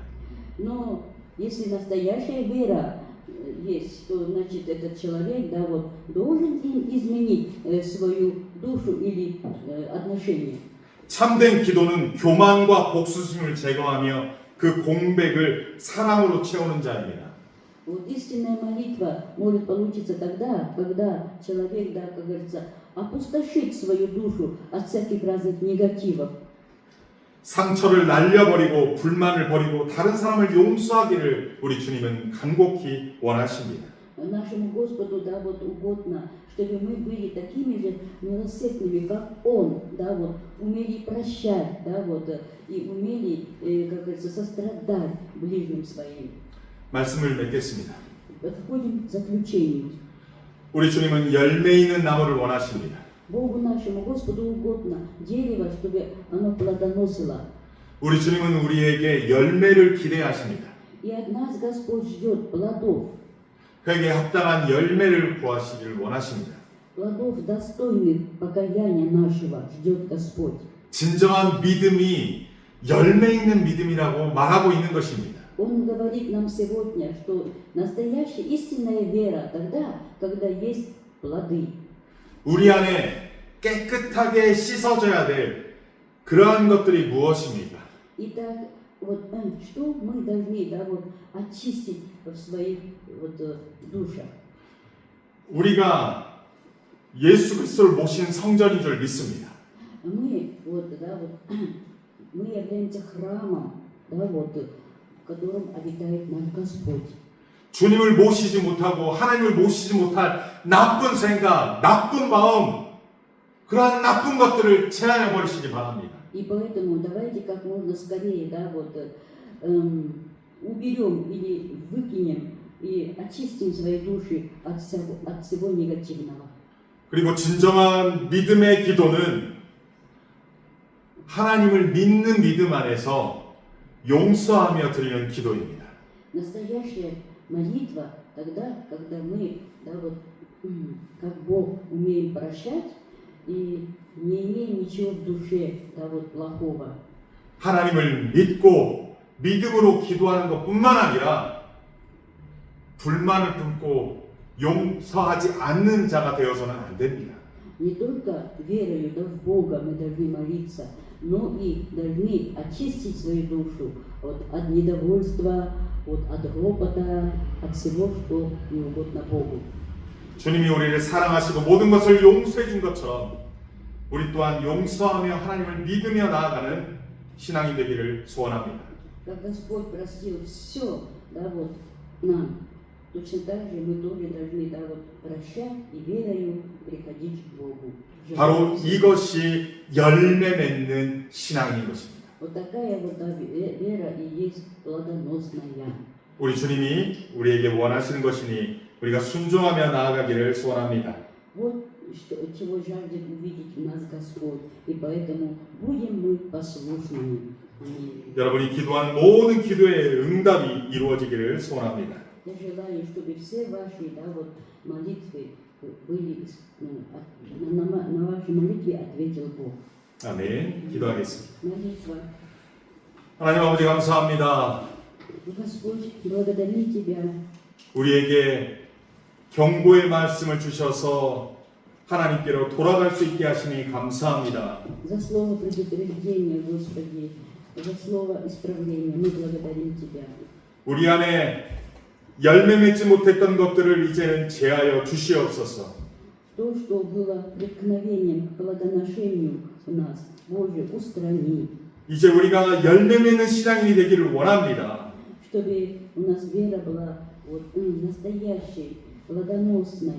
Но если настоящая вера есть, то, значит, этот человек, да, вот, должен изменить свою душу или отношение. 참된 기도는 교만과 복수심을 제거하며 그 공백을 사랑으로 채우는 자입니다. Вот истинная молитва может получиться тогда, когда человек, да, как говорится, опустошит свою душу от всяких разных негативов. 상처를 날려버리고 불만을 버리고 다른 사람을 용서하기를 우리 주님은 간곡히 원하십니다. нашему Господу, да, вот угодно, чтобы мы были такими же милосердными, как Он, да, вот, умели прощать, да, вот, и умели, как говорится, сострадать ближним своим. 말씀을 맺겠습니다. Подходим к заключению. 우리 주님은 열매 있는 나무를 원하십니다. Богу нашему Господу угодно дерево, чтобы оно плодоносило. 우리 주님은 우리에게 열매를 기대하십니다. И от нас Господь ждет плодов, 그에게 합당한 열매를 구하시기를 원하십니다. плодов достойных покаяния нашего ждет Господь. 진정한 믿음이 열매 있는 믿음이라고 말하고 있는 것입니다. Он говорит нам сегодня, что настоящая истинная вера тогда, когда есть плоды. 우리 안에 깨끗하게 씻어져야 될 그러한 것들이 무엇입니까? Итак, вот что мы должны, да, вот, очистить в своих вот, душах? 우리가 예수 그리스도를 모신 성전인 줄 믿습니다. Мы, вот, да, вот, мы являемся храмом, да, вот, в котором обитает наш Господь. 주님을 모시지 못하고 하나님을 모시지 못할 나쁜 생각, 나쁜 마음, 그러한 나쁜 것들을 제하여 버리시기 바랍니다. И поэтому давайте как можно скорее, да, вот, уберем или выкинем и очистим свои души от всего негативного. 그리고 진정한 믿음의 기도는 하나님을 믿는 믿음 안에서 용서하며 드리는 기도입니다. Настоящая молитва тогда, когда мы, да, вот, как Бог умеем прощать и не имеем ничего в душе, да, вот, плохого. 하나님을 믿고 믿음으로 기도하는 것뿐만 아니라 불만을 품고 용서하지 않는 자가 되어서는 안 됩니다. Не только верою, да, в Бога мы должны молиться, но и должны очистить свою душу от недовольства, от ропота, от всего, что не угодно Богу. 주님이 우리를 사랑하시고 모든 것을 용서해 준 것처럼 우리 또한 용서하며 하나님을 믿으며 나아가는 신앙이 되기를 소원합니다. Как Господь простил все, да, вот, нам, точно так же мы тоже должны, да, вот, прощать и верою приходить к Богу. 바로 이것이 열매 맺는 신앙인 것입니다. Вот такая вот вера и есть плодоносная. 우리 주님이 우리에게 원하시는 것이니 우리가 순종하며 나아가기를 소원합니다. Вот чего жаждет увидеть в нас Господь, и поэтому будем мы послушными. Аминь. 여러분이 기도한 모든 기도의 응답이 이루어지기를 소원합니다. Я желаю, чтобы все ваши, да, вот, молитвы были, на ваши молитвы ответил Бог. 아멘. 기도하겠습니다. Молитва. 하나님 아버지 감사합니다. Господь, благодарим Тебя. 우리에게 경고의 말씀을 주셔서 하나님께로 돌아갈 수 있게 하시니 감사합니다. За слово предупреждения, Господи, за слово исправления. Мы благодарим Тебя. 우리 안에 열매 맺지 못했던 것들을 이제는 제하여 주시옵소서. То, что было преткновением к плодоношению у нас, Боже, устрани. 이제 우리가 열매 맺는 신앙인이 되기를 원합니다. Чтобы у нас вера была вот, настоящей, плодоносной.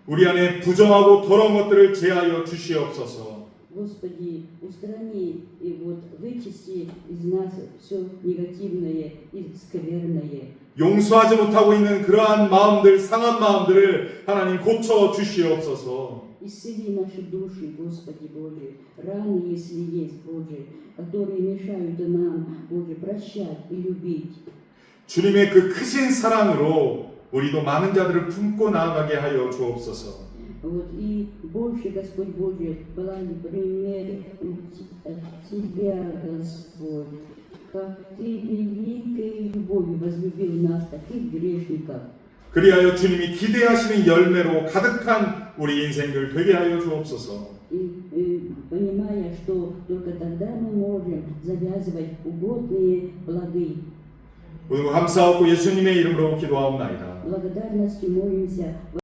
우리 안에 부정하고 더러운 것들을 제하여 주시옵소서. Господи, устрани и вот вычисти из нас все негативное и скверное. 용서하지 못하고 있는 그러한 마음들, 상한 마음들을 하나님 고쳐 주시옵소서. Исцели наши души, Господи Боже, раны, если есть, Боже, которые мешают нам, Боже, прощать и любить. 주님의 그 크신 사랑으로 우리도 많은 자들을 품고 나아가게 하여 주옵소서. Вот, и больше, Господь Божий, была пример Тебя, Господь, как Ты великой любовью возлюбил нас, таких грешников. 그리하여 주님이 기대하시는 열매로 가득한 우리 인생들 되게 하여 주옵소서. И понимая, что только тогда мы можем завязывать угодные плоды. 오늘 감사하고 예수님의 이름으로 기도하옵나이다. Благодарностью молимся.